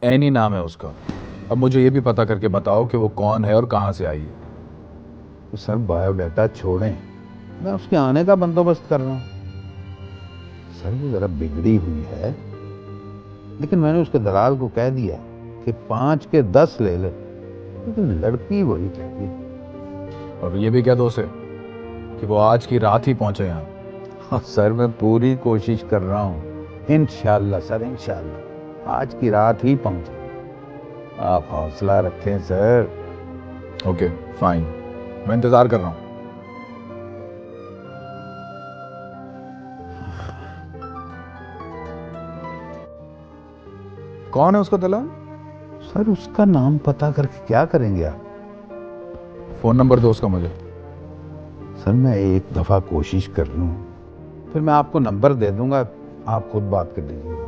Any नाम है उसका। अब मुझे ये भी पता करके बताओ कि वो कौन है और कहाँ से आई है। तो सर बायोडाटा छोड़ें, मैं उसके आने का बंदोबस्त कर रहा हूँ। सर वो जरा बिगड़ी हुई है, लेकिन मैंने उसके दलाल को कह दिया कि 5 के 10 ले ले, लेकिन लड़की वही कहती। और ये भी क्या दोस्त है कि वो आज की रात ही पहुंचे यहाँ। हाँ सर, मैं पूरी कोशिश कर रहा हूँ। इंशाल्लाह सर, इंशाल्लाह आज की रात ही पहुंचे। आप हौसला रखें सर। ओके फाइन, मैं इंतजार कर रहा हूँ। कौन है उसका दलाल? सर उसका नाम पता करके क्या करेंगे आप? फोन नंबर दो उसका मुझे। सर मैं एक दफा कोशिश कर लूँ, फिर मैं आपको नंबर दे दूंगा, आप खुद बात कर लीजिएगा।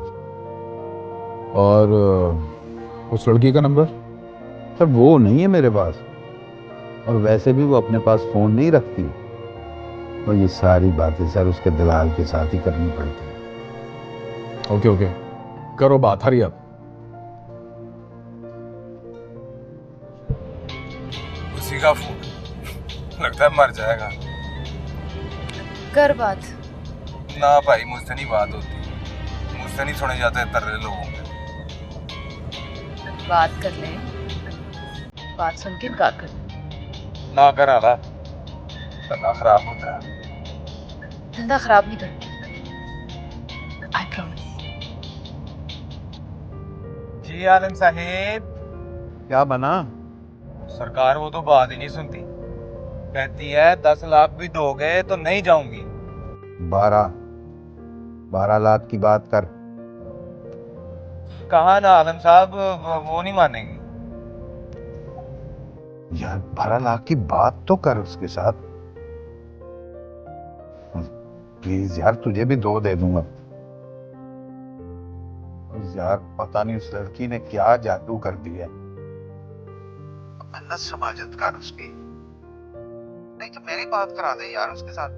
और उस लड़की का नंबर? सर वो नहीं है मेरे पास, और वैसे भी वो अपने पास फोन नहीं रखती। और ये सारी बातें सर उसके दलाल के साथ ही करनी पड़ती है। ओके ओके, करो बात, हरी अब। उसी का फोन, लगता है मर जाएगा। कर बात। ना भाई, मुझसे नहीं बात होती, मुझसे नहीं सुने जाते तरले लोगों के। बात कर ले, बात सुन के इनकार कर। ना कर आला, धंधा खराब होता है। धंधा खराब नहीं करती, आई प्रॉमिस। जी आलम साहेब। क्या बना? सरकार वो तो बात ही नहीं सुनती, कहती है 10 लाख भी दोगे तो नहीं जाऊंगी। 12 लाख की बात कर। कहा ना आलम साहब, वो नहीं मानेंगी। यार 12 लाख की बात तो कर उसके साथ। प्लीज यार, तुझे भी 2 दे दूंगा। यार पता नहीं उस लड़की ने क्या जादू कर दिया। मन्नत समाजत कर उसकी, नहीं तो मेरी बात करा दे यार उसके साथ।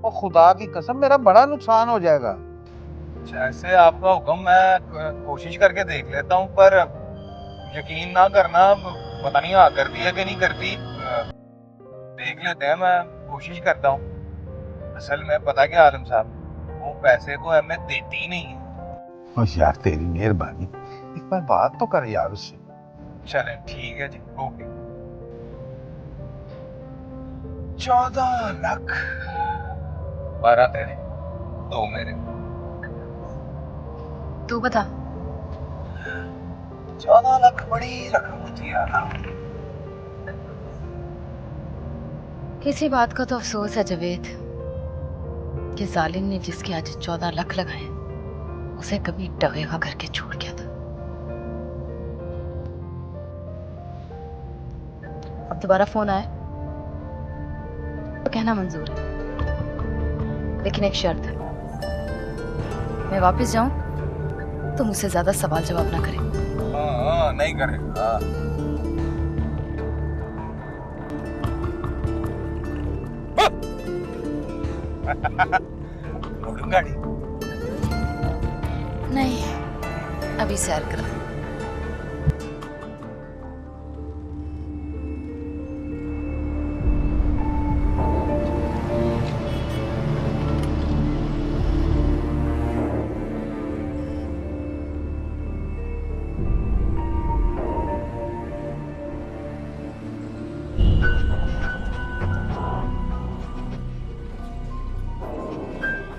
वो खुदा की कसम, मेरा बड़ा नुकसान हो जाएगा। जैसे आपका हुक्म, मैं कोशिश करके देख लेता हूँ, पर यकीन ना करना, पता नहीं हाँ करती है कि नहीं करती। देख लेते हैं, मैं कोशिश करता हूँ। असल में पता क्या आलम साहब, वो पैसे को हमें देती ही नहीं है। और यार तेरी मेहरबानी, एक बार बात तो कर यार उससे। चले ठीक है जी, ओके। 14 लाख, 12 तेरे, 2 मेरे। तू बता। 14 लाख बड़ी रकम होती है यार। किसी बात का तो अफसोस है जवेद कि जालिम ने जिसके आज 14 लाख लगाए, उसे कभी डगेगा करके छोड़ गया था। अब दोबारा फोन आए तो कहना मंजूर है, लेकिन एक शर्त है। मैं वापस जाऊं तो मुझसे ज्यादा सवाल जवाब ना करें। हाँ नहीं करेगा। मोड़ूं गाड़ी। नहीं, अभी सैर करा।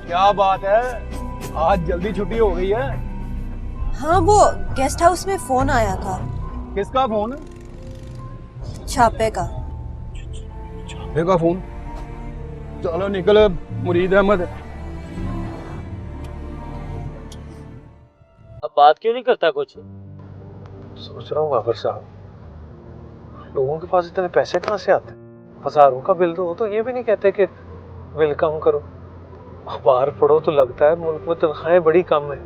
क्या बात है, आज जल्दी छुट्टी हो गई है। हाँ, वो गेस्ट हाउस में फोन आया था। किसका फोन? छापे का। छापे का फोन? चलो निकल, मुरीद अहमद। अब बात क्यों नहीं करता कुछ? सोच रहा हूँ गाफर साहब, लोगों के पास इतने पैसे कहाँ से आते? हजारों का बिल दो तो ये भी नहीं कहते कि बिल कम करो। अखबार पढ़ो तो लगता है मुल्क में तनख्वाहें बड़ी कम है,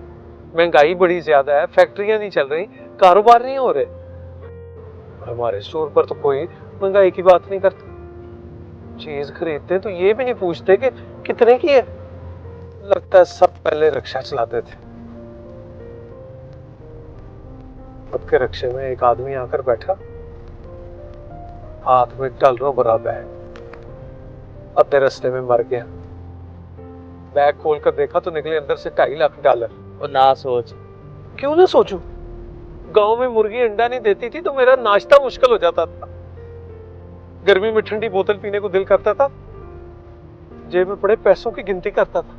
महंगाई बड़ी ज्यादा है, फैक्ट्रियां नहीं चल रही, कारोबार नहीं हो रहे। और हमारे स्टोर पर तो कोई महंगाई की बात नहीं करता। चीज खरीदते तो ये भी नहीं पूछते कि कितने की है। लगता है सब पहले रिक्शा चलाते थे। खुद के रक्षे में एक आदमी आकर बैठा, हाथ में $1 भरा बैग, अपने रास्ते में मर गया। बैग खोल कर देखा तो निकले अंदर से $2.5 लाख। और ना सोच। क्यों ना सोचूं? गांव में मुर्गी अंडा नहीं देती थी तो मेरा नाश्ता मुश्किल हो जाता था। गर्मी में ठंडी बोतल पीने को दिल करता था, जेब में पड़े पैसों की गिनती करता था।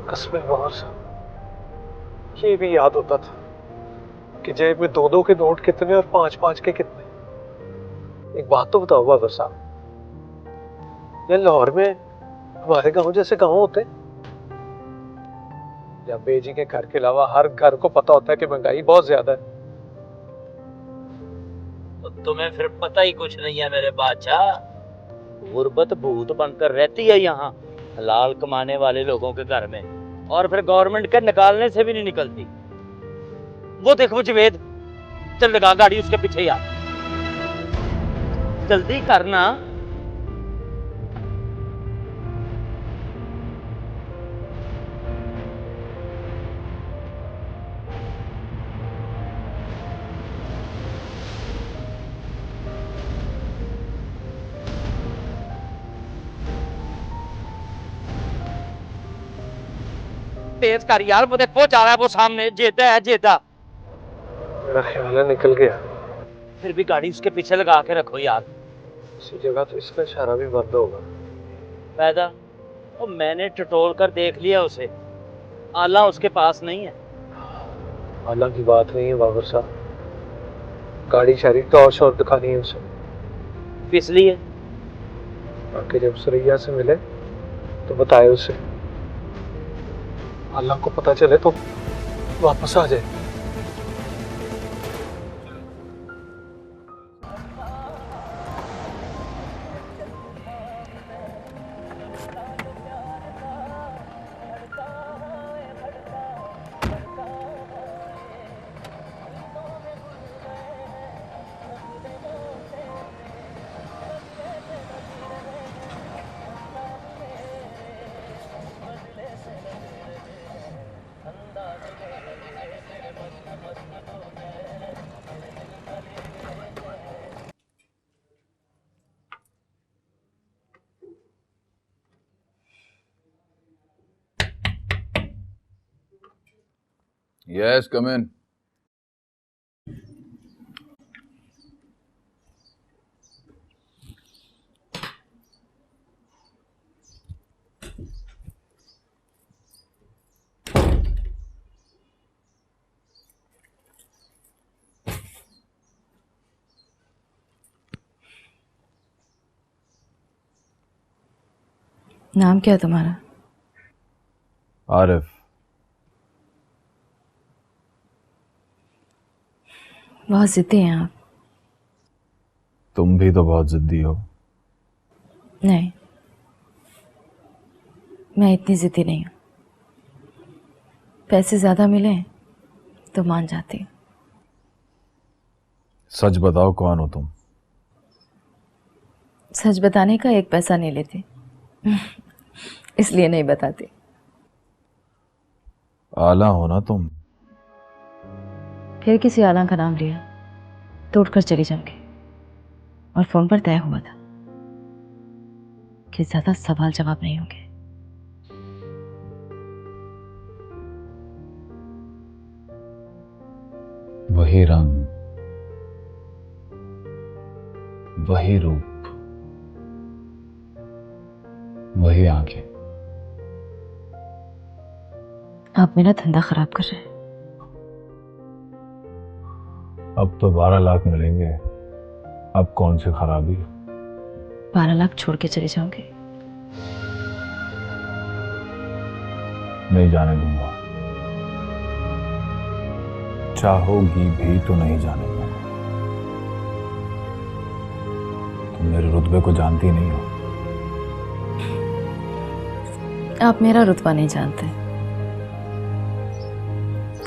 कस्मे बाहर से ये भी याद होता था कि जेब में 2-2 के नोट कितने और 5-5 के कितने। एक बात तो बताओ बाबर साहब, ये लाहौर में हमारे गांव जैसे गांव होते हैं? या बेजी के घर के अलावा हर घर को पता होता है कि महंगाई बहुत ज्यादा है। तो तुम्हें फिर पता ही कुछ नहीं है मेरे बादशाह। गुर्बत भूत बनकर रहती है यहाँ हलाल कमाने वाले लोगों के घर में, और फिर गवर्नमेंट के निकालने से भी नहीं निकलती। वो देखो जुवेद, चल लगा गाड़ी उसके पीछे यार, जल्दी करना। तेज कर यार, वो देखो जा रहा है वो सामने, जेता है जेता। मेरा ख्याल है निकल गया। फिर भी गाड़ी उसके पीछे लगा के रखो यार। इसी जगह तो इसका इशारा भी बंद होगा। पैदा और मैंने टटोल कर देख लिया उसे, आला उसके पास नहीं है। आला की बात नहीं है बाबर साहब, गाड़ी शारी टॉर्च और दिखानी है उसे। इसलिए बाकी जब सुरैया से मिले तो बताए उसे, अल्लाह को पता चले तो वापस आ जाए। Yes, come in. नाम क्या है तुम्हारा? आरिफ। बहुत जिद्दी हैं आप। तुम भी तो बहुत जिद्दी हो। नहीं, मैं इतनी जिद्दी नहीं हूँ। पैसे ज्यादा मिले तो मान जाती हूँ। सच बताओ, कौन हो तुम? सच बताने का 1 पैसा नहीं लेती इसलिए नहीं बताती। आला हो ना तुम? फिर किसी आला का नाम लिया तो उठकर चली जाऊंगी। और फोन पर तय हुआ था कि ज्यादा सवाल जवाब नहीं होंगे। वही रंग, वही रूप, वही आंखें। आप मेरा धंधा खराब कर रहे हैं। अब तो 12 लाख मिलेंगे, अब कौन सी खराबी? 12 लाख छोड़ के चली जाऊंगी। नहीं जाने दूंगा, चाहोगी भी तो नहीं जाने दूंगा। तुम मेरे रुतबे को जानती नहीं हो। आप मेरा रुतबा नहीं जानते।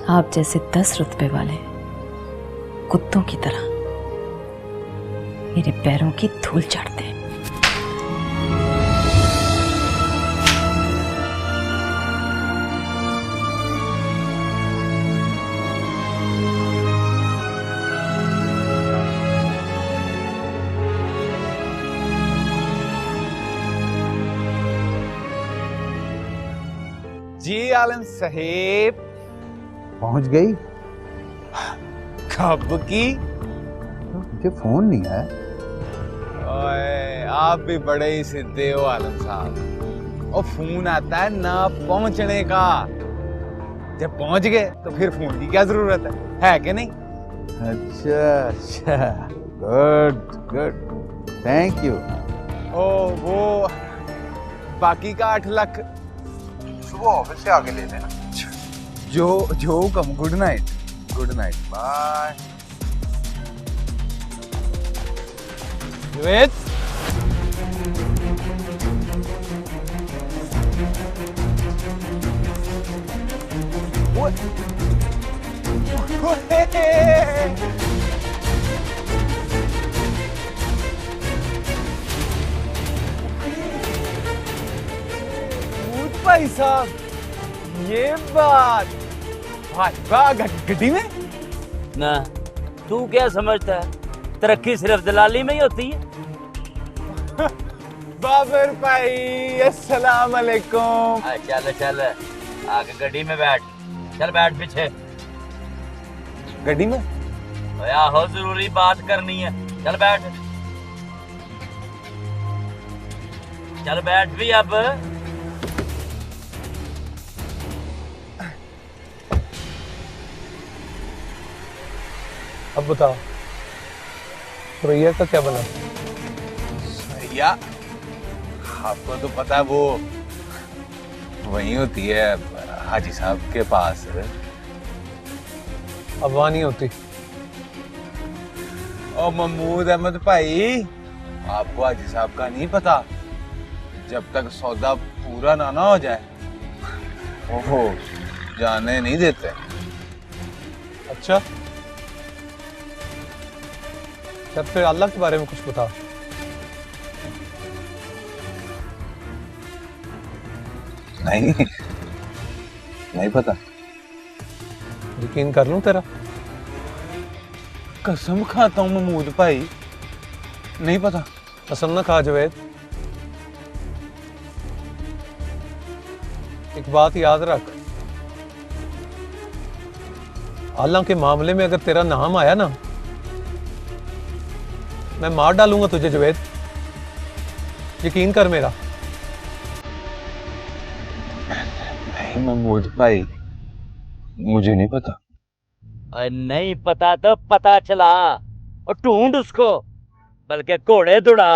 आप जैसे 10 रुतबे वाले कुत्तों की तरह मेरे पैरों की धूल चाटते हैं। जी आलम साहेब। पहुंच गई? कब की? मुझे फोन नहीं आया। ओए, आप भी बड़े ही सीधे हो आलम साहब। और फोन आता है ना पहुंचने का। जब पहुंच गए तो फिर फोन की क्या जरूरत है कि नहीं? अच्छा अच्छा, गुड गुड, थैंक यू। ओ वो बाकी का 8 लाख सुबह ऑफिस से आके ले लेना। जो जो कम। Good night. Good night, bye. जुवेद, भाई साहब, ये बात भाजपा गड्डी में ना तू क्या समझता है तरक्की सिर्फ दलाली में ही होती है? बाबर भाई, अस्सलाम वालेकुम। चल चल आगे गड्डी में बैठ। चल बैठ पीछे। गड्डी में? हो जरूरी बात करनी है। चल बैठ। चल बैठ भी अब। अब बताओ सुरैया का क्या बना? भैया, आपको तो पता है वो वहीं होती है हाजी साहब के पास। अब वहां नहीं होती। और महमूद अहमद भाई, आपको हाजी साहब का नहीं पता, जब तक सौदा पूरा ना हो जाए ओहो जाने नहीं देते। अच्छा, तब फिर अल्लाह के बारे में कुछ बता। नहीं नहीं पता। यकीन कर लूं तेरा? कसम खाता हूँ महमूद भाई, नहीं पता। कसम ना खा जुवेद। एक बात याद रख, अल्लाह के मामले में अगर तेरा नाम आया ना, मैं मार डालूंगा तुझे जुवेद। यकीन कर मेरा। नहीं महमूद भाई, मुझे नहीं पता। नहीं पता तो पता चला और ढूंढ उसको, बल्कि घोड़े दौड़ा।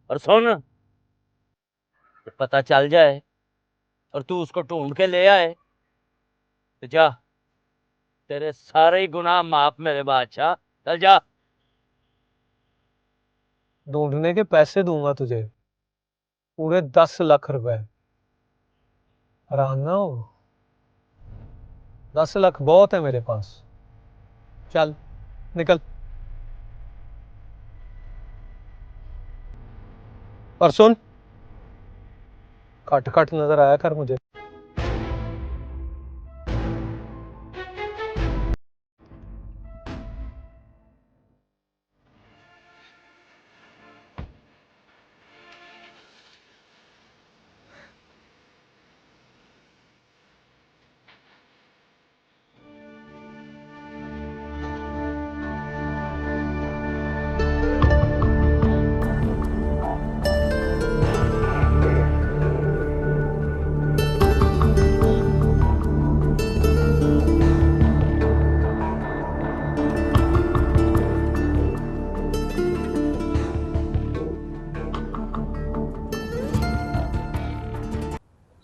और सुन, पता चल जाए और तू उसको ढूंढ के ले आए तो जा, तेरे सारे ही गुनाह माफ मेरे बादशाह। चल जा। ढूंढने के पैसे दूंगा तुझे, पूरे 10 लाख रुपए। हैरान ना हो, 10 लाख बहुत है मेरे पास। चल निकल। और सुन, खट खट नजर आया कर मुझे।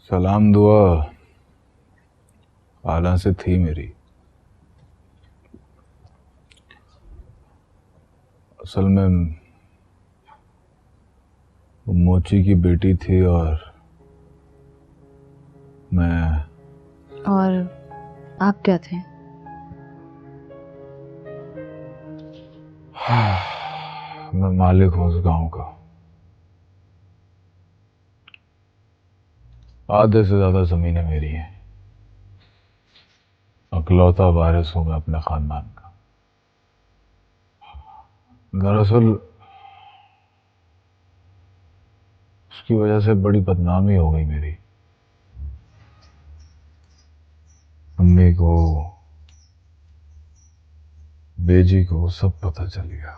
सलाम दुआ आला से थी मेरी। असल में वो मोची की बेटी थी और मैं। और आप क्या थे? मैं मालिक हूँ उस गांव का। आधे से ज्यादा जमीनें मेरी हैं। अकलौता वारिस हूं मैं अपने खानदान का। दरअसल उसकी वजह से बड़ी बदनामी हो गई मेरी। अम्मी को, बेजी को सब पता चल गया।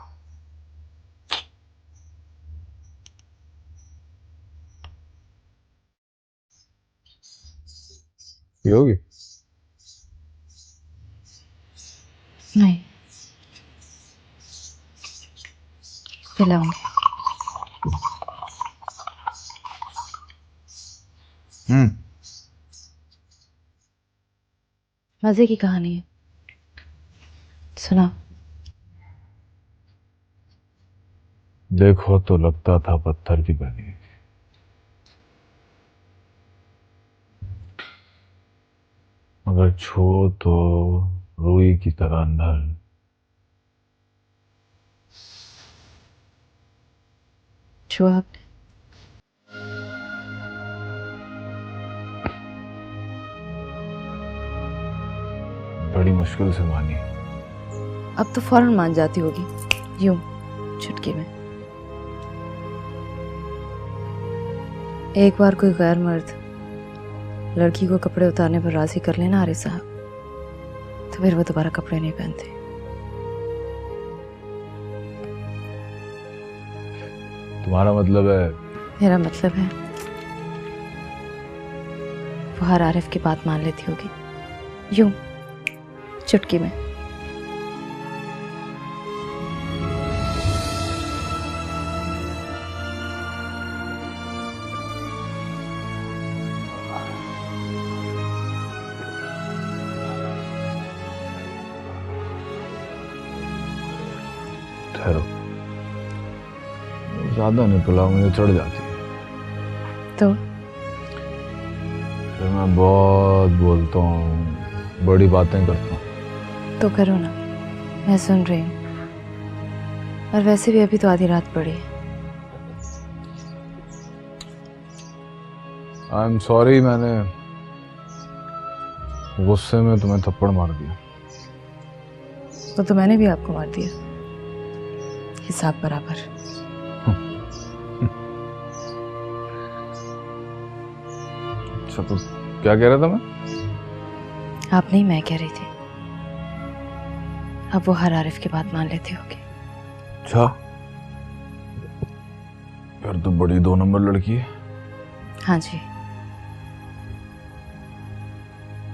पियोगी? नहीं, पिलाऊंगी। मजे की कहानी है, सुना। देखो तो लगता था पत्थर की बनी, मगर छो तो रुई की तरह नरम। छो आपने? बड़ी मुश्किल से मानी। अब तो फौरन मान जाती होगी, यूं चुटकी में। एक बार कोई गैर मर्द लड़की को कपड़े उतारने पर राजी कर लेना आरिफ साहब, तो फिर वो दोबारा कपड़े नहीं पहनते। तुम्हारा मतलब है? मेरा मतलब है वो हर आरिफ की बात मान लेती होगी, यूं चुटकी में। ठहरो, ज्यादा नहीं पिलाओ, मुझे चढ़ जाती है। तो फिर मैं बहुत बोलता हूँ, बड़ी बातें करता हूँ। तो करो ना, मैं सुन रही हूँ। और वैसे भी अभी तो आधी रात पड़ी है। आई एम सॉरी, मैंने गुस्से में तुम्हें थप्पड़ मार दिया। तो मैंने भी आपको मार दिया, हिसाब बराबर। अच्छा, तो क्या कह रहा था मैं? आप नहीं, मैं कह रही थी अब वो हर आरिफ की बात मान लेते होगे। अच्छा, फिर तो बड़ी 2 नंबर लड़की है। हाँ जी,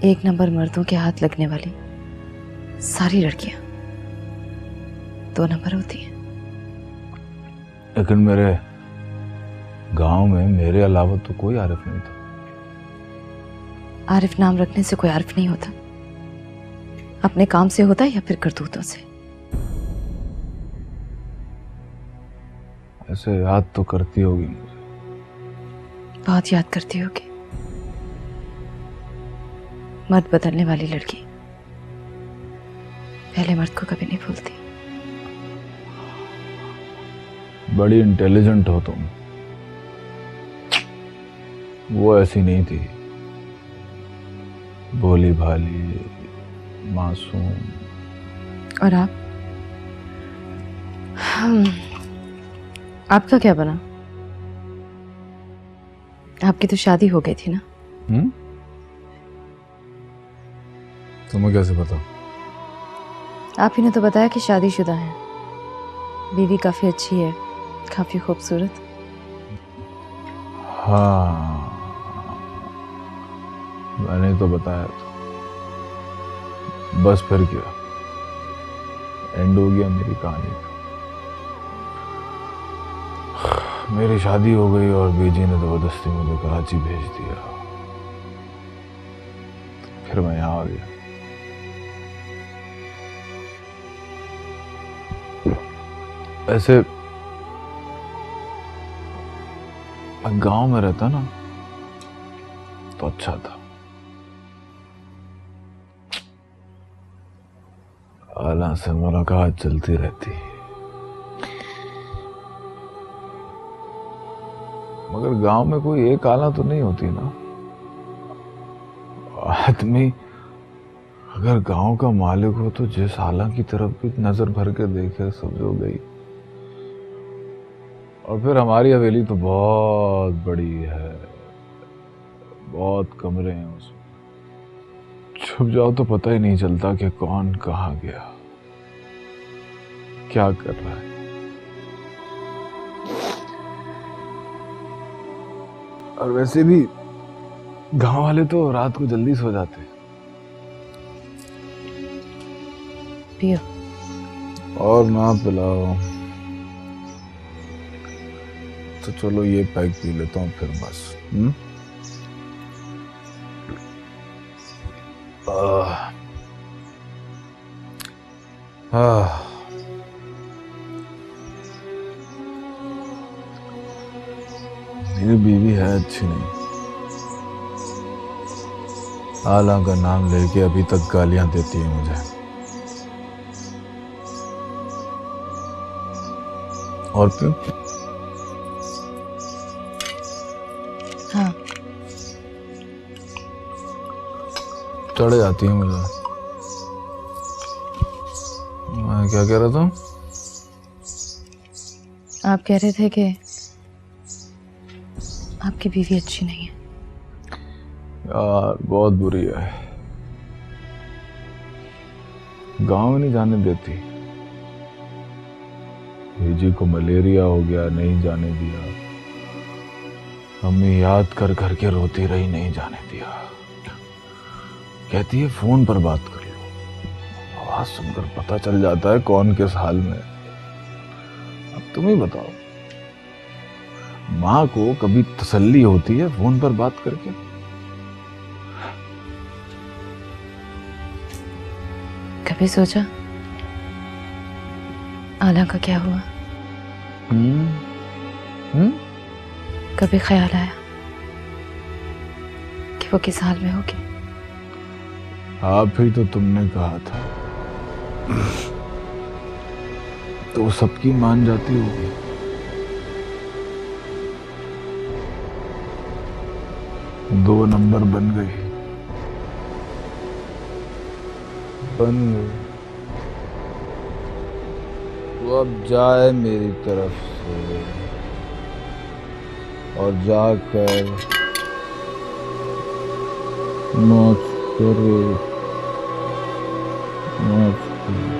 1 नंबर मर्दों के हाथ लगने वाली सारी लड़कियां 2 नंबर होती हैं। लेकिन मेरे गांव में मेरे अलावा तो कोई आरिफ नहीं था। आरिफ नाम रखने से कोई आरिफ नहीं होता, अपने काम से होता है या फिर करतूतों से। ऐसे याद तो करती होगी मुझे। बहुत याद करती होगी। मर्द बदलने वाली लड़की पहले मर्द को कभी नहीं भूलती। बड़ी इंटेलिजेंट हो तुम, वो ऐसी नहीं थी। भोली भाली, मासूम। और आप? आपका क्या बना? आपकी तो शादी हो गई थी ना? तुम्हें कैसे पता? आप ही ने तो बताया कि शादीशुदा है, बीवी काफी अच्छी है, काफी खूबसूरत। हाँ, मैंने तो बताया था। बस फिर क्या, एंड हो गया मेरी कहानी का। मेरी शादी हो गई और बीजी ने जबरदस्ती मुझे कराची भेज दिया। फिर मैं यहाँ आ गया। ऐसे गांव में रहता ना तो अच्छा था। आला से मुलाकात चलती रहती, मगर गांव में कोई एक आला तो नहीं होती ना। आदमी अगर गांव का मालिक हो तो जिस आला की तरफ भी नजर भर के देखे समझो गई। और फिर हमारी हवेली तो बहुत बड़ी है, बहुत कमरे हैं उसमें, छुप जाओ तो पता ही नहीं चलता कि कौन कहाँ गया, क्या कर रहा है। और वैसे भी गांव वाले तो रात को जल्दी सो जाते हैं। पियो। और ना पिलाओ तो चलो ये पैक पी लेता हूँ फिर बस। मेरी बीवी है अच्छी नहीं, आला का नाम लेके अभी तक गालियां देती है मुझे। और क्यों? हाँ, चढ़ जाती है मुझे। मैं क्या कह रहा था? आप कह रहे थे कि आपकी बीवी अच्छी नहीं है। यार बहुत बुरी है, गांव में नहीं जाने देती। भेजी को मलेरिया हो गया, नहीं जाने दिया। मम्मी याद कर करके रोती रही, नहीं जाने दिया। कहती है फोन पर बात कर लो, आवाज सुनकर पता चल जाता है कौन किस हाल में। अब तुम ही बताओ, माँ को कभी तसल्ली होती है फोन पर बात करके? कभी सोचा आला का क्या हुआ? कभी ख्याल आया कि वो किस हाल में होगी? आप ही तो तुमने कहा था, तो सबकी मान जाती होगी। दो नंबर बन गई, बन गई। वो अब जाए मेरी तरफ से और जाकर मौत करे, मौत करे।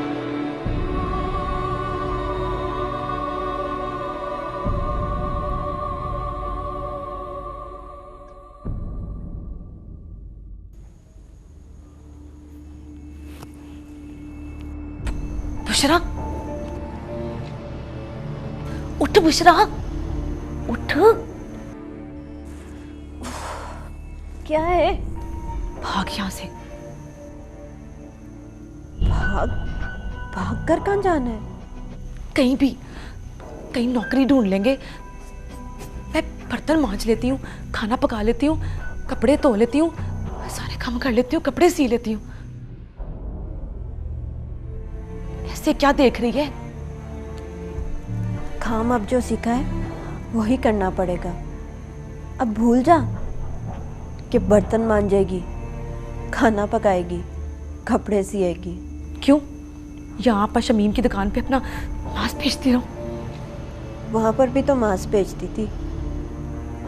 बुशरा, उठ बुशरा, उठ। क्या है? भाग यहाँ से। भाग भाग कर कहाँ जाना है? कहीं भी, कहीं नौकरी ढूंढ लेंगे। मैं बर्तन मांज लेती हूँ, खाना पका लेती हूँ, कपड़े धो लेती हूँ, सारे काम कर लेती हूँ, कपड़े सी लेती हूँ। ऐसे क्या देख रही है? काम अब जो सीखा है वही करना पड़ेगा। अब भूल जा कि बर्तन मांजेगी, खाना पकाएगी, कपड़े सिएगी। क्यों? यहाँ पर शमीम की दुकान पे अपना मांस बेचती रहूं। वहाँ पर भी तो मांस बेचती थी,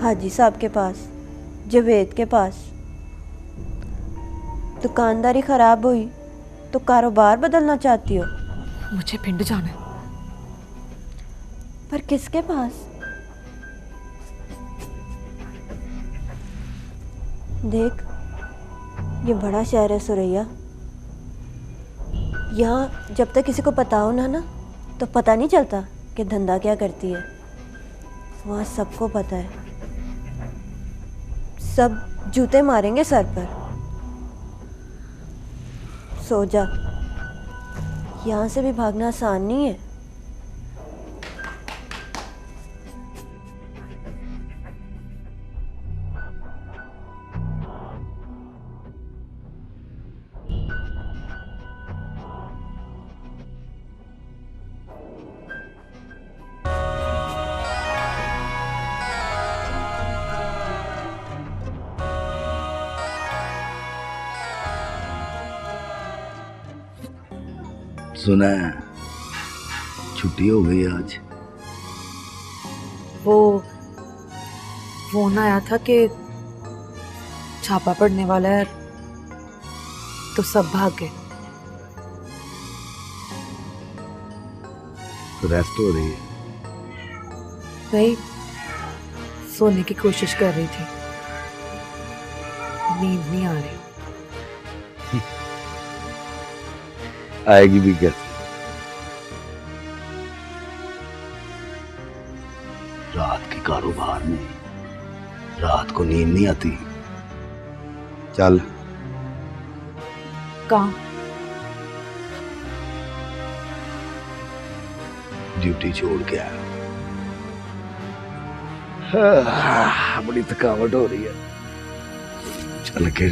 हाजी साहब के पास, जवेद के पास। दुकानदारी खराब हुई तो कारोबार बदलना चाहती हो? मुझे पिंड जाना है। पर किसके पास? देख, ये बड़ा शहर है सुरैया। यहाँ जब तक किसी को पता हो ना तो पता नहीं चलता कि धंधा क्या करती है। वहाँ सबको पता है, सब जूते मारेंगे सर पर। सो जा, यहाँ से भी भागना आसान नहीं है। सुना है छुट्टी हो गई आज। वो फोन आया था कि छापा पड़ने वाला है, तो सब भाग गए। तो रेस्ट हो रही है। नहीं, सोने की कोशिश कर रही थी, नींद नहीं आ रही। आएगी भी कैसे? रात के कारोबार में रात को नींद नहीं आती। चल कहाँ? ड्यूटी छोड़ के आया। बड़ी थकावट हो रही है, चल के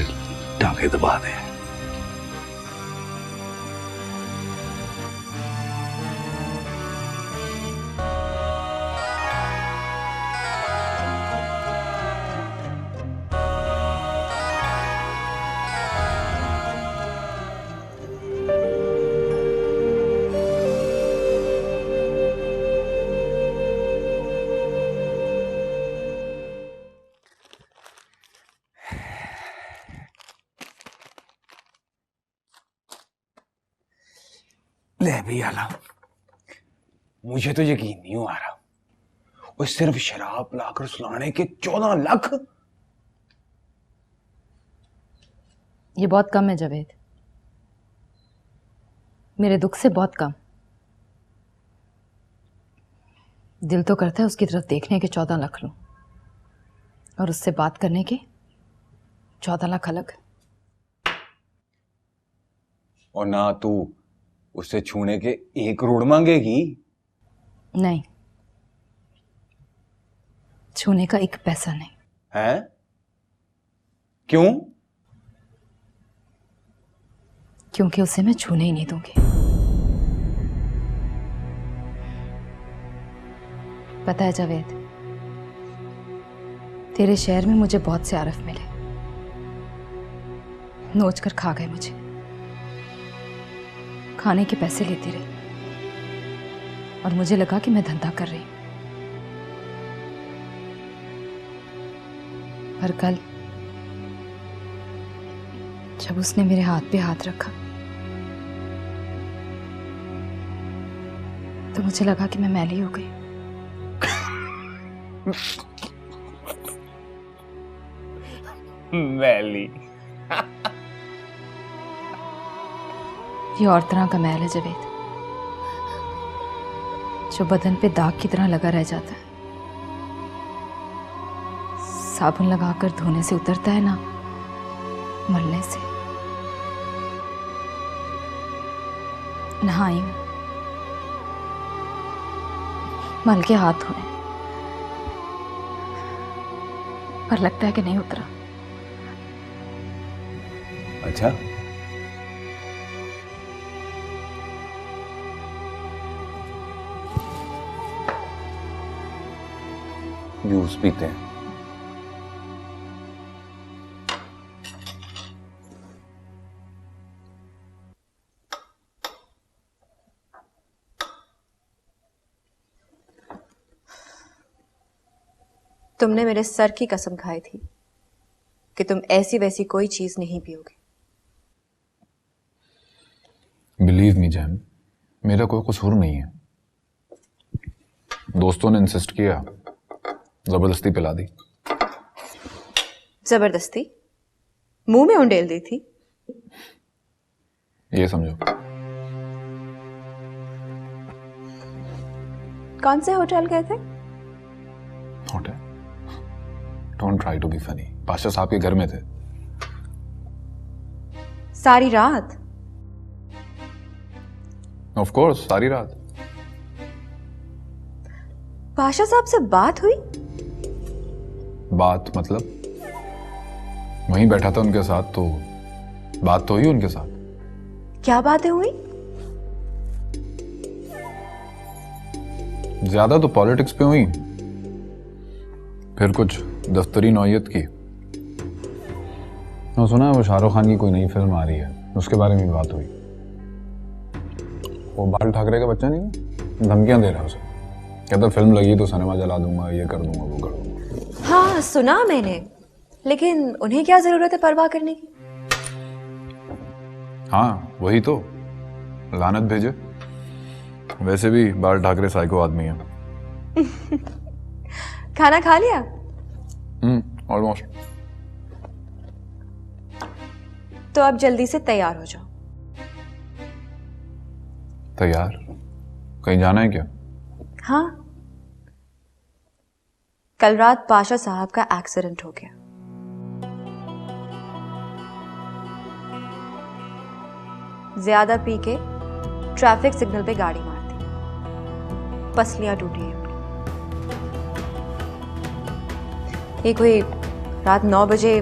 टांगे दबा दे। ले भी आला, मुझे तो यकीन नहीं हो आ रहा, वो सिर्फ शराब पिलाकर सुलाने के 14 लाख। ये बहुत कम है जावेद, मेरे दुख से बहुत कम। दिल तो करता है उसकी तरफ देखने के 14 लाख लूं और उससे बात करने के 14 लाख अलग। और ना तू उससे छूने के 1 करोड़ मांगेगी? नहीं, छूने का 1 पैसा नहीं। है? क्यों? क्योंकि उसे मैं छूने ही नहीं दूंगी। पता है जावेद, तेरे शहर में मुझे बहुत से आरफ मिले, नोच कर खा गए मुझे, खाने के पैसे लेती रही और मुझे लगा कि मैं धंधा कर रही हूं। पर कल जब उसने मेरे हाथ पे हाथ रखा तो मुझे लगा कि मैं मैली हो गई। मैली? ये और तरह का मैल है जावेद, जो बदन पे दाग की तरह लगा रह जाता है। साबुन लगाकर धोने से उतरता है ना, मलने से। नहाई हूं, मल के हाथ धोए, पर लगता है कि नहीं उतरा। अच्छा, जूस पीते हैं। तुमने मेरे सर की कसम खाई थी कि तुम ऐसी वैसी कोई चीज नहीं पियोगे। बिलीव मी जैम, मेरा कोई कसूर नहीं है। दोस्तों ने इंसिस्ट किया, जबरदस्ती पिला दी। जबरदस्ती? मुंह में उंडेल दी थी? ये समझो। कौन से होटल गए थे? Hotel? Don't try to be funny. Pasha साहब के घर में थे। सारी रात? ऑफ कोर्स, सारी रात। पाशा साहब से बात हुई? बात मतलब वहीं बैठा था उनके साथ, तो बात तो हुई उनके साथ। क्या बातें हुई? ज्यादा तो पॉलिटिक्स पे हुई, फिर कुछ दफ्तरी नौयत की। तो सुना है वो शाहरुख खान की कोई नई फिल्म आ रही है, उसके बारे में बात हुई। वो बाल ठाकरे का बच्चा नहीं, धमकियां दे रहा है उसे, कहता फिल्म लगी तो सिनेमा जला दूंगा, ये कर दूंगा, वो कर दूंगा। हाँ सुना मैंने, लेकिन उन्हें क्या जरूरत है परवाह करने की? हाँ वही तो, लानत भेजे। वैसे भी बाल ठाकरे साइको आदमी है। खाना खा लिया? ऑलमोस्ट। तो अब जल्दी से तैयार हो जाओ। तैयार? कहीं जाना है क्या? हाँ, कल रात पाशा साहब का एक्सीडेंट हो गया। ज्यादा पी के ट्रैफिक सिग्नल पे गाड़ी मार दी, पसलियां टूटी हैं उनकी। ये कोई रात 9 बजे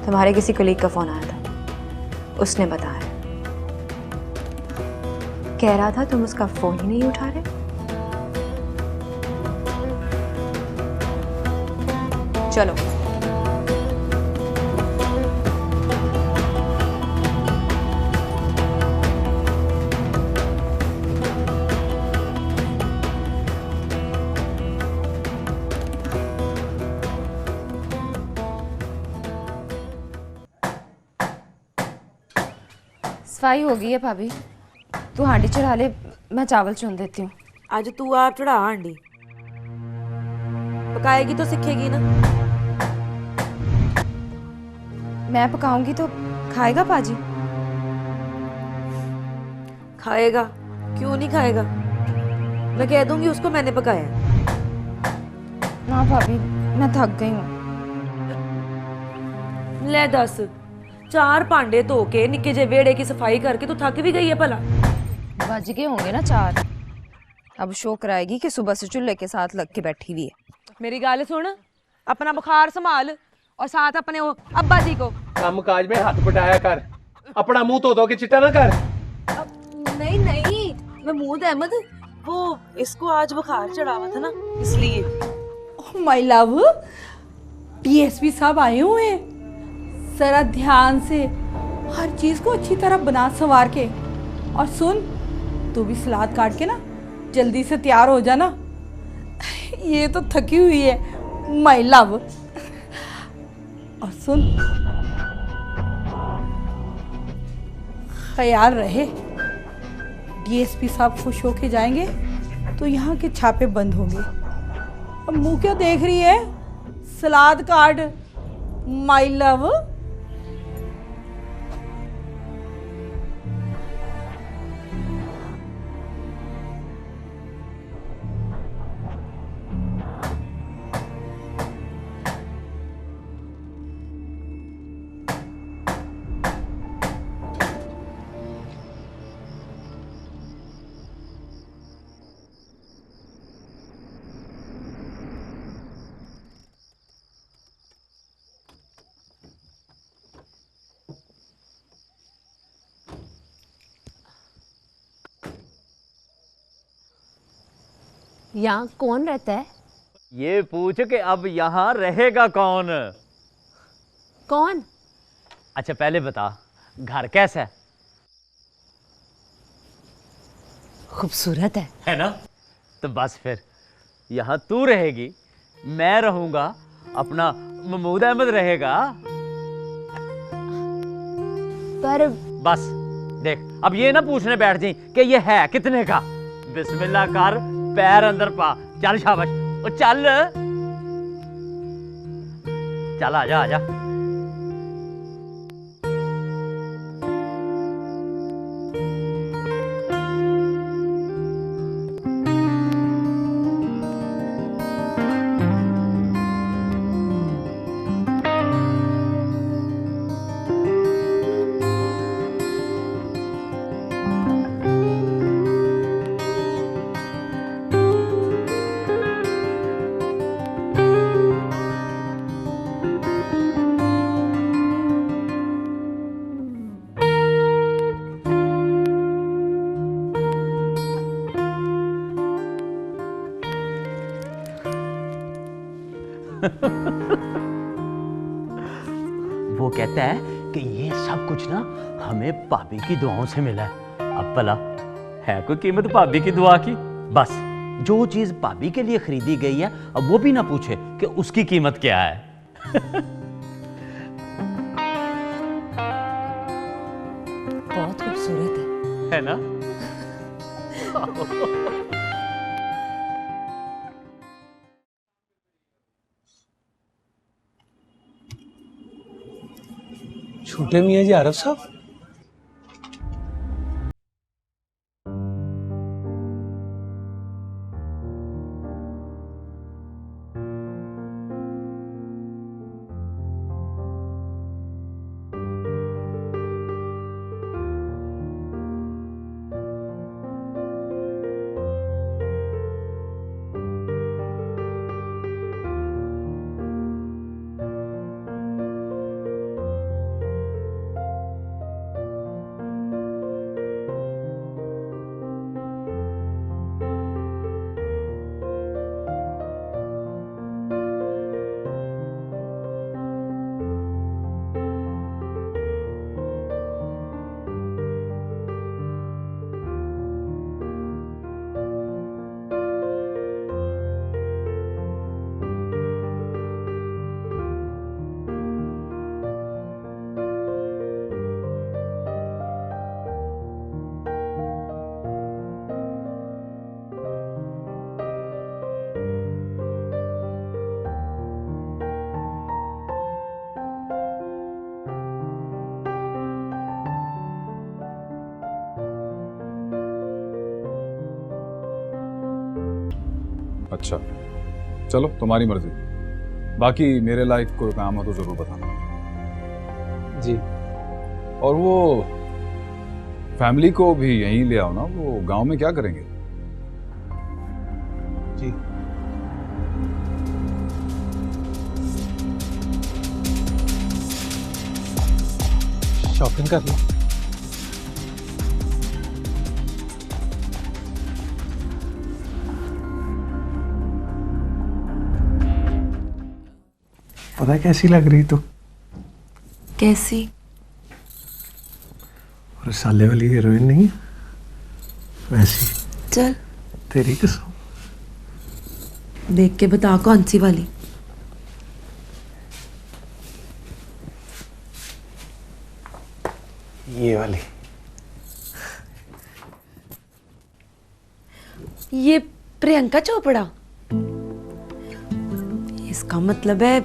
तुम्हारे किसी कलीग का फोन आया था, उसने बताया। कह रहा था तुम उसका फोन ही नहीं उठा रहे। चलो सफाई हो गई है भाभी, तू हांडी चढ़ा ले, मैं चावल चुन देती हूँ। आज तू आप चढ़ा हांडी, पकाएगी तो सीखेगी ना। मैं पकाऊंगी तो खाएगा पाजी? खाएगा, क्यों नहीं खाएगा? मैं कह दूंगी उसको मैंने पकाया। ना भाभी, मैं थक गई हूँ। ले दस, 4 भांडे धो के निक्के जे वेड़े की सफाई करके तू थक भी गई है भला। बज गए होंगे ना 4। अब शो कराएगी कि सुबह से चूल्हे के साथ लग के बैठी हुई है। मेरी गाल सुन, अपना बुखार संभाल और साथ अपने वो अब्बा जी को काम काज में हाथ बटाया कर, अपना मुंह धो के चिट्टा ना कर। नहीं नहीं, मैं मूड अहमद, वो इसको आज बुखार चढ़ा हुआ था ना, इसलिए। माय लव, डीएसपी साहब आए हुए हैं, जरा ध्यान से हर चीज को अच्छी तरह बना संवार के। और सुन, तू भी सलाद काट के ना जल्दी से तैयार हो जाना। ये तो थकी हुई है माय लव। और सुन, ख्याल रहे, डीएसपी साहब खुश होके जाएंगे तो यहाँ के छापे बंद होंगे। अब मुंह क्यों देख रही है? सलाद काट माय लव। यहाँ कौन रहता है? ये पूछ के अब यहाँ रहेगा कौन? कौन? अच्छा पहले बता, घर कैसा है? खूबसूरत है ना? तो बस फिर यहाँ तू रहेगी, मैं रहूंगा, अपना महमूद अहमद रहेगा। पर बस देख, अब ये ना पूछने बैठ जाई कि ये है कितने का। बिस्मिल्लाह कर, पैर अंदर पा, चल शाबाश, ओ चल चल, आजा आजा। वो कहता है कि ये सब कुछ ना हमें भाभी की दुआओं से मिला है। अब भला है कोई कीमत भाभी की दुआ की? बस जो चीज भाभी के लिए खरीदी गई है, अब वो भी ना पूछे कि उसकी कीमत क्या है। छोटे मियाँ जी आरफ साहब, अच्छा चलो तुम्हारी मर्जी, बाकी मेरे लायक कोई काम हो तो जरूर बताना जी। और वो फैमिली को भी यहीं ले आओ ना, वो गांव में क्या करेंगे? जी शॉपिंग कर लो। पता है कैसी लग रही तू? कैसी? और साले वाली हीरोइन नहीं है वैसी। चल तेरी कसम। देख के बता कौन सी वाली? ये वाली। ये प्रियंका चोपड़ा? इसका मतलब है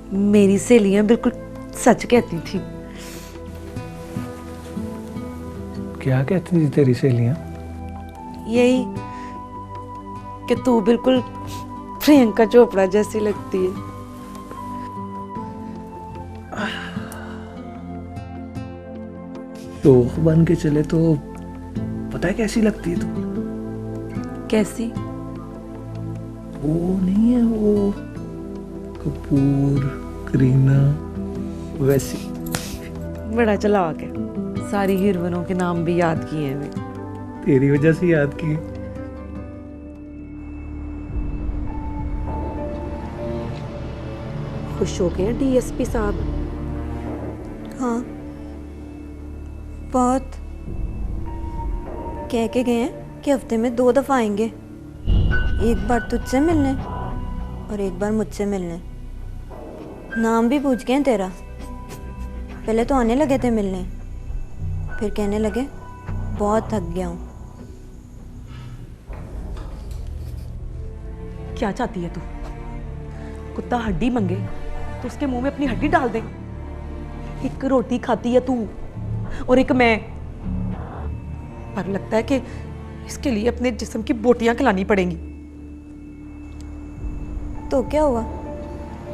मेरी सहेलियां बिल्कुल सच कहती थी। क्या कहती थी तेरी सहेलियां? यही कि तू बिल्कुल प्रियंका चोपड़ा जैसी लगती है। तो बन के चले तो पता है कैसी लगती है तू? कैसी? वो नहीं है वो कपूर करीना वैसी। बड़ा चालाक है, सारी हीरोइनों के नाम भी याद किए हैं मैं। तेरी वजह से याद किए। खुश हो गए डीएसपी साहब? हाँ बहुत। कह के गए हैं कि हफ्ते में 2 दफ़ा आएंगे, एक बार तुझसे मिलने और एक बार मुझसे मिलने। नाम भी पूछ गए हैं तेरा। पहले तो आने लगे थे मिलने, फिर कहने लगे बहुत थक गया हूँ। क्या चाहती है तू? कुत्ता हड्डी मांगे तो उसके मुंह में अपनी हड्डी डाल दे। एक रोटी खाती है तू और एक मैं, पर लगता है कि इसके लिए अपने जिस्म की बोटियां खिलानी पड़ेंगी। तो क्या हुआ,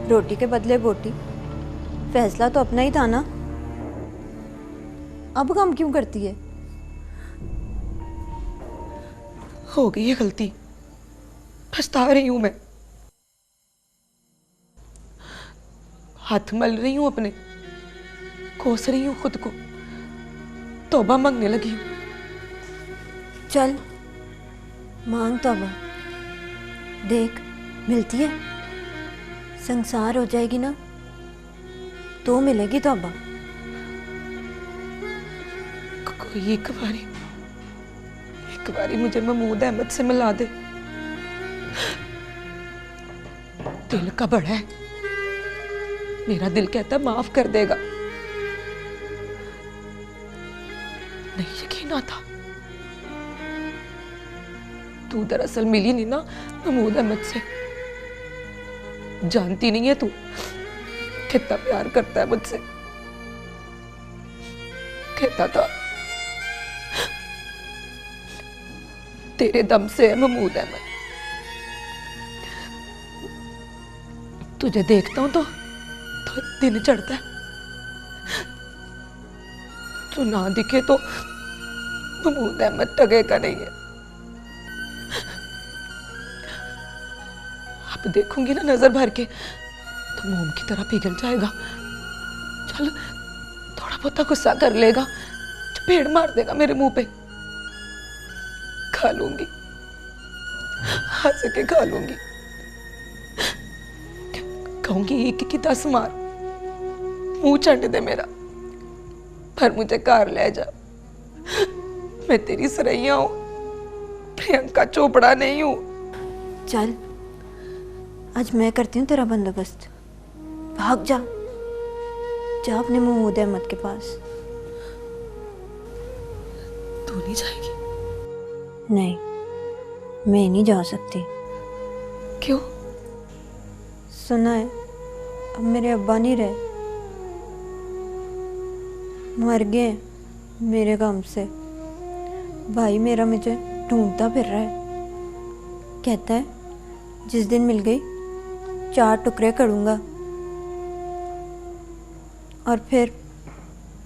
रोटी के बदले बोटी। फैसला तो अपना ही था ना, अब काम क्यों करती है? हो गई है गलती, पछता रही हूं मैं। हाथ मल रही हूं अपने, कोस रही हूं खुद को, तौबा मांगने लगी हूं। चल मांग तौबा, देख मिलती है। संसार हो जाएगी ना तो मिलेगी तौबा। कोई एक बारी मुझे महमूद अहमद से मिला दे। दिल का बड़ा है, मेरा दिल कहता माफ कर देगा। नहीं यकीन आता, तू दरअसल मिली नहीं ना महमूद अहमद से। जानती नहीं है तू कितना प्यार करता है मुझसे। कहता था तेरे दम से है महमूद अहमद। तुझे देखता हूं तो दिन चढ़ता है। तू ना दिखे तो महमूद अहमद टगेगा नहीं है। अब देखूंगी ना नजर भर के तो मोम की तरह पिघल जाएगा। चल थोड़ा बहुत गुस्सा कर लेगा, चपेड़ मार देगा मेरे मुंह पे। खा लूंगी, हंस के खा लूंगी। कहूंगी एक की 10 मार, मुंह चट दे मेरा, पर मुझे कार ले जा। मैं तेरी सरैया हूं, प्रियंका चोपड़ा नहीं हूं। चल आज मैं करती हूँ तेरा बंदोबस्त। भाग जा, जा अपने महमूद अहमद के पास। तू नहीं जाएगी? नहीं, मैं नहीं जा सकती। क्यों? सुना है अब मेरे अब्बा नहीं रहे, मर गए मेरे गम से। भाई मेरा मुझे ढूंढता फिर रहा है, कहता है जिस दिन मिल गई 4 टुकड़े करूँगा और फिर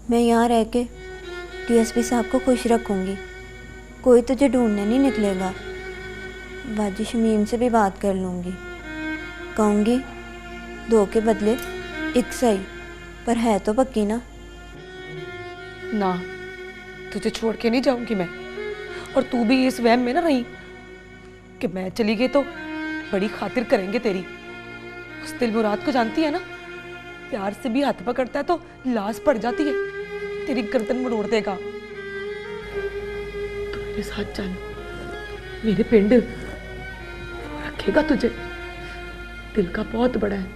मैं यहाँ रह के डीएसपी साहब को खुश रखूँगी। कोई तुझे ढूंढने नहीं निकलेगा। बाजी शमीम से भी बात कर लूँगी, कहूँगी 2 के बदले 1 सही, पर है तो पक्की ना। ना, तुझे छोड़ के नहीं जाऊंगी मैं। और तू भी इस वहम में ना रही कि मैं चली गई तो बड़ी खातिर करेंगे तेरी। उस दिल मुराद को जानती है ना, प्यार से भी हाथ पकड़ता है तो लाश पड़ जाती है, तेरी गर्दन मरोड़ देगा। तू मेरे साथ चल, मेरे पिंड वो रखेगा तुझे। दिल का बहुत बड़ा है,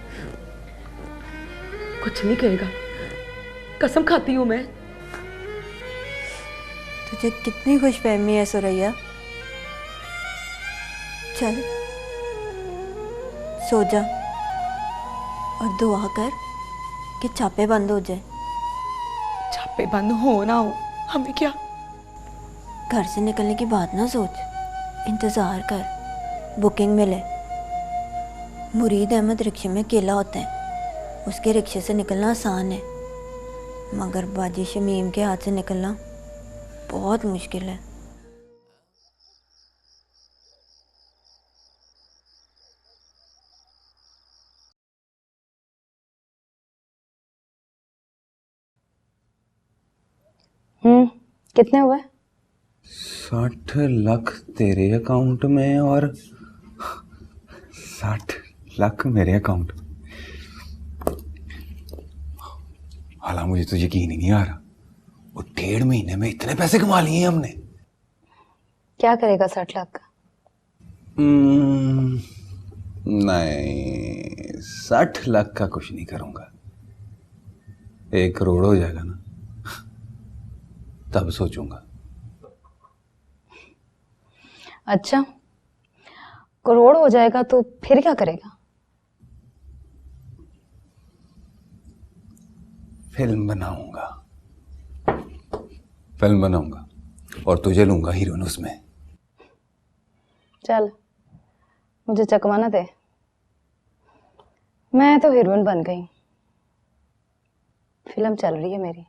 कुछ नहीं कहेगा, कसम खाती हूं मैं। तुझे कितनी खुशफहमी है सुरैया। चल सो जा और दुआ कर कि छापे बंद हो जाए। छापे बंद हो ना हो हमें क्या। घर से निकलने की बात ना सोच, इंतजार कर बुकिंग मिले। मुरीद अहमद रिक्शे में अकेला होता है, उसके रिक्शे से निकलना आसान है, मगर बाजी शमीम के हाथ से निकलना बहुत मुश्किल है। कितने हुए? 60 लाख तेरे अकाउंट में और 60 लाख मेरे अकाउंट में। हालांकि मुझे तो यकीन ही नहीं आ रहा, वो 1.5 महीने में इतने पैसे कमा लिए हमने। क्या करेगा 60 लाख का? नहीं, 60 लाख का कुछ नहीं करूंगा। 1 करोड़ हो जाएगा ना, तब सोचूंगा। अच्छा, करोड़ हो जाएगा तो फिर क्या करेगा? फिल्म बनाऊंगा, फिल्म बनाऊंगा और तुझे लूंगा हीरोइन उसमें। चल मुझे चकवाना दे, मैं तो हीरोइन बन गई, फिल्म चल रही है मेरी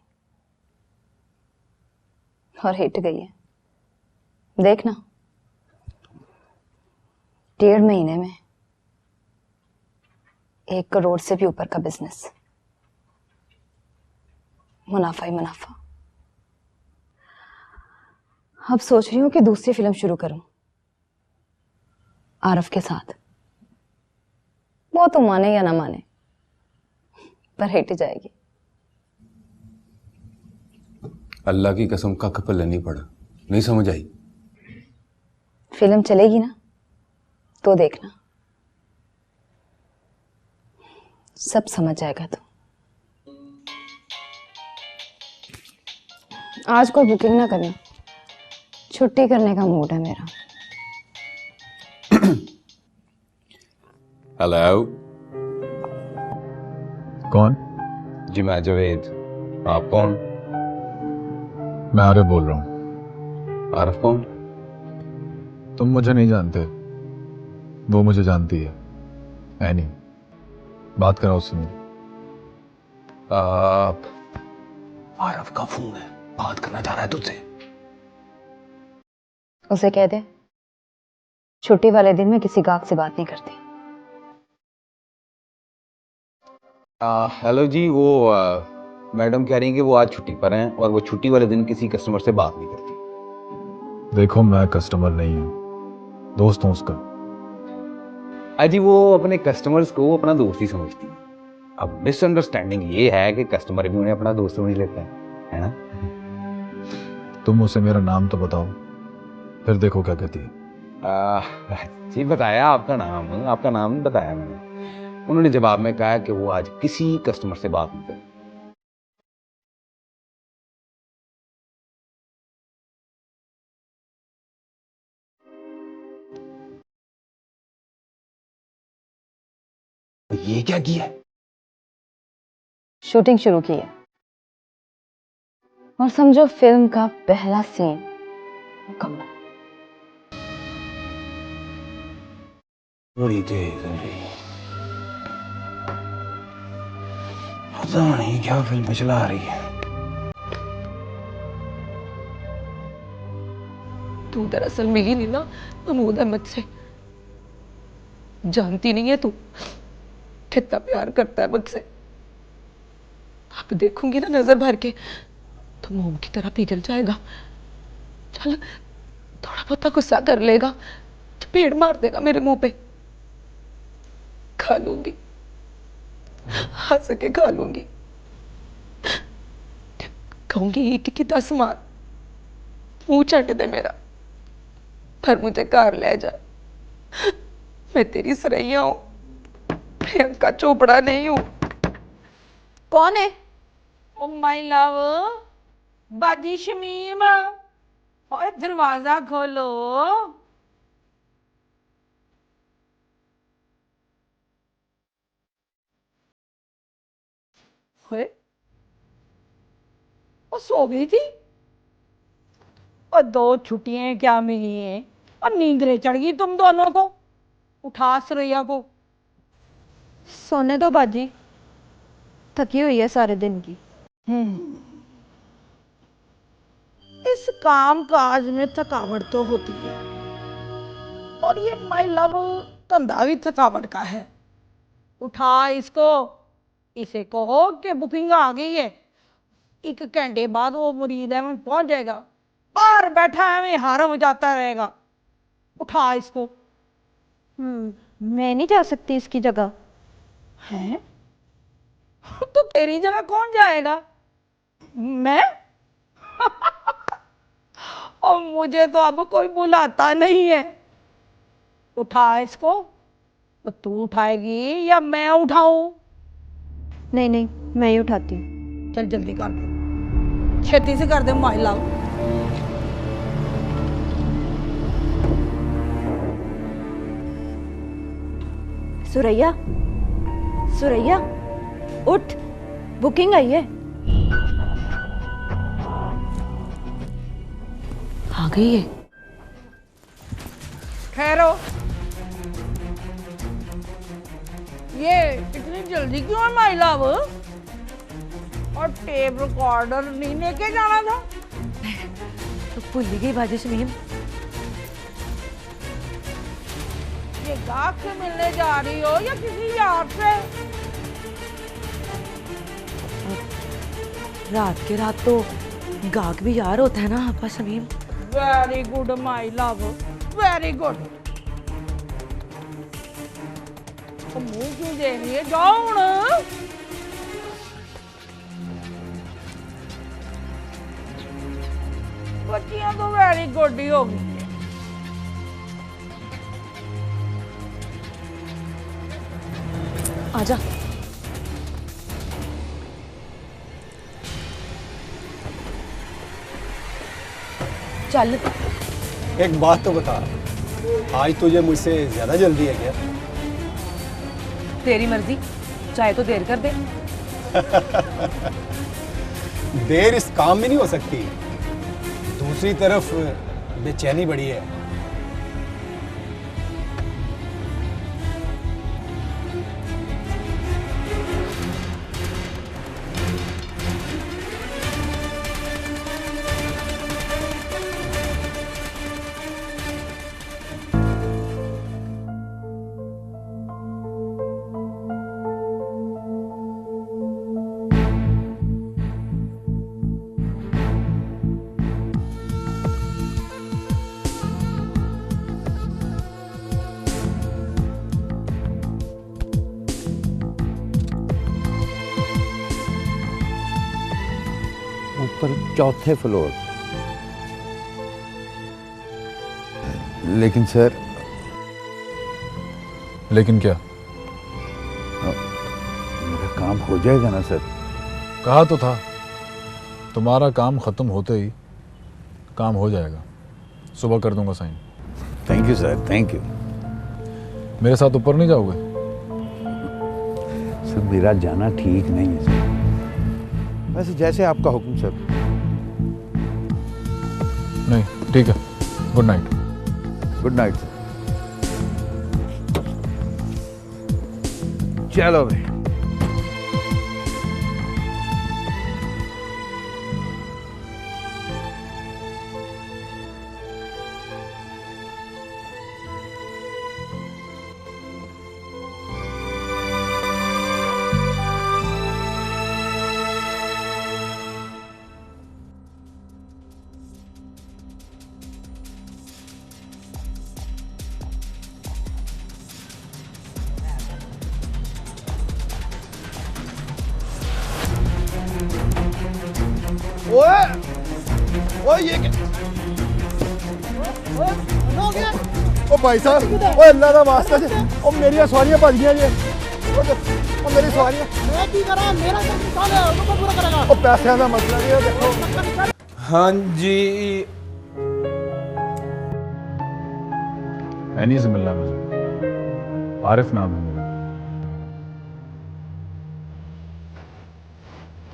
और हिट गई है। देखना 1.5 महीने में 1 करोड़ से भी ऊपर का बिजनेस, मुनाफा ही मुनाफा। अब सोच रही हूँ कि दूसरी फिल्म शुरू करूं आरफ के साथ। वो तो माने या ना माने, पर हिट जाएगी। अल्लाह की कसम का पल्ले नहीं पड़ा, नहीं समझ आई। फिल्म चलेगी ना तो देखना, सब समझ जाएगा। तो आज कोई बुकिंग ना करना, छुट्टी करने का मूड है मेरा। हेलो। कौन? जी मैं जावेद। आप कौन? मैं आरिफ बोल रहा हूँ। आरिफ कौन? तुम मुझे नहीं जानते, वो मुझे जानती है। एनी, बात कराओ उससे मेरी। आप आरिफ का फोन है, बात करना चाह रहा है तुझसे। उसे कह दे छुट्टी वाले दिन मैं किसी गाहक से बात नहीं करती। हेलो जी, वो मैडम कह रही हैं कि वो आज छुट्टी पर हैं और वो छुट्टी वाले दिन किसी कस्टमर से बात नहीं करती। देखो मैं कस्टमर नहीं हूँ, दोस्त हूँ उसका। अजी वो अपने कस्टमर्स को अपना दोस्त ही समझती है। अब मिसअंडरस्टैंडिंग ये है कि कस्टमर भी उन्हें अपना दोस्त समझ लेता है ना? तुम उसे मेरा नाम तो बताओ, फिर देखो क्या कहती है। जी बताया आपका नाम बताया मैंने। उन्होंने जवाब में कहा कि वो आज किसी कस्टमर से बात नहीं करें। ये क्या किया है? शूटिंग शुरू की है और समझो फिल्म का पहला सीन मुकम्मल। बड़ी तेज है जी। पता नहीं क्या फिल्म चला रही है। तू दरअसल मिली नहीं ना महमूद अहमद से। जानती नहीं है तू कितना प्यार करता है मुझसे। अब देखूंगी ना नजर भर के तो मोम की तरह पिघल जाएगा। चल थोड़ा बहुत गुस्सा कर लेगा, चपेट मार देगा मेरे मुंह पे। खा लूंगी, हंस के खा लूंगी। कहूंगी एक की 10 मार, मुंह चट दे मेरा, पर मुझे घर ले जा। मैं तेरी सरैया हूं, प्रियंका चोपड़ा नहीं हूं। कौन है? ओ माय लव, बाजी शमीम, ओए दरवाजा खोलो। ओए वो सो गई थी और 2 छुट्टियां क्या मिली हैं और नींदरें चढ़ गई तुम दोनों को। उठा सरैया को। सोने दो बाजी, थकी हुई है सारे दिन की। इस काम काज में थकावट तो होती है और ये माय लव धंधा भी थकावट का है। उठा इसको, इसे कहो कि बुकिंग आ गई है, 1 घंटे बाद वो मुरीद है में पहुंच जाएगा। बाहर बैठा है में हारम जाता रहेगा। उठा इसको। मैं नहीं जा सकती इसकी जगह। हैं? तो तेरी जगह कौन जाएगा? मैं? और मुझे तो अब कोई बुलाता नहीं है। उठा इसको। तो तू उठाएगी या मैं उठाऊं? नहीं नहीं, मैं ही उठाती हूँ। चल जल्दी कर दे, छेती से कर दे माय लव। सुरैया, सुरैया उठ, बुकिंग आई है। आ गई है। ठहरो, ये इतनी जल्दी क्यों है माय लव? और टेप रिकॉर्डर नहीं लेके जाना था? तो भूल ही गई बाजी शमीम। ये गाहक से मिलने जा रही हो या किसी यार से? रात के रात तो गाहक भी यार होता है ना आपा Shamim. Very good my love, very good. तो मुंह क्यों दे रही है? जाओ हुण। बच्चियां तो वेरी गुड ही होगी। आजा। चल। एक बात तो बता, आज तुझे मुझसे ज्यादा जल्दी है क्या? तेरी मर्जी, चाहे तो देर कर दे। देर इस काम में नहीं हो सकती। दूसरी तरफ बेचैनी बड़ी है। ऊपर चौथे फ्लोर। लेकिन सर। लेकिन क्या? मेरा काम हो जाएगा ना सर? कहा तो था, तुम्हारा काम खत्म होते ही काम हो जाएगा। सुबह कर दूंगा sign. Thank you sir, thank you. मेरे साथ ऊपर नहीं जाओगे? सर मेरा जाना ठीक नहीं है सर। वैसे जैसे आपका हुक्म सर। नहीं, ठीक है। Good night. Good night sir. चलो भाई। ओए ये क्या? ओ भाई साहब, ओ अल्लाह दा वास्ता जी, ओ मेरी सवारियां भज गई जी। ओ मेरी सवारियां मैं की करा? मेरा काम साल है, वो पूरा करेगा। ओ पैसे का मसला नहीं है, देखो। हाँ जी। एनी से मिलना है मुझे। आरिफ नाम है मेरा।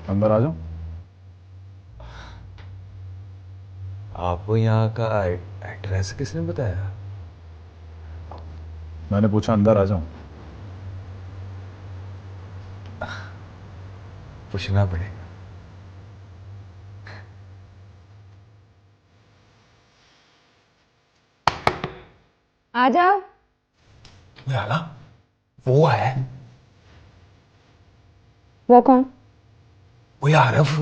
अंदर आ जाओ। आपको यहाँ का एड्रेस किसने बताया? मैंने पूछा अंदर आ जाओ। पूछना पड़ेगा। आ जाओ। लाला, वो है। वो कौन? वो आरफ।